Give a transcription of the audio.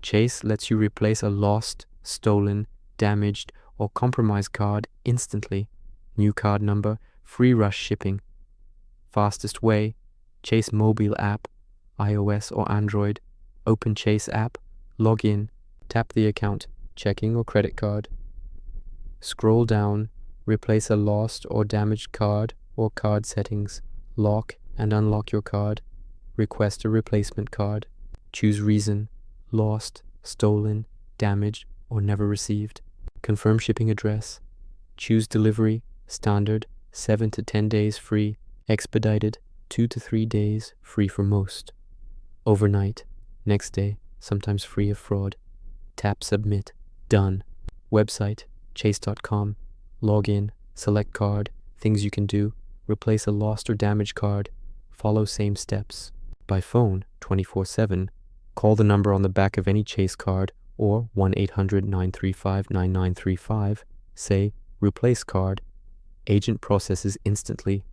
Chase lets you replace a lost, stolen, damaged, or compromised card instantly. New card number, free rush shipping. Fastest way, Chase mobile app, iOS or Android. Open Chase app, log in, tap the account, checking or credit card. Scroll down, replace a lost or damaged card or card settings. Lock and unlock your card. Request a replacement card. Choose reason, lost, stolen, damaged, or never received. Confirm shipping address. Choose delivery, standard, 7 to 10 days free, expedited, 2 to 3 days free for most. Overnight, next day, sometimes free of fraud. Tap submit, done. Website, chase.com. Log in, select card, things you can do, replace a lost or damaged card, follow same steps. By phone, 24/7, call the number on the back of any Chase card or 1-800-935-9935, say, replace card. Agent processes instantly,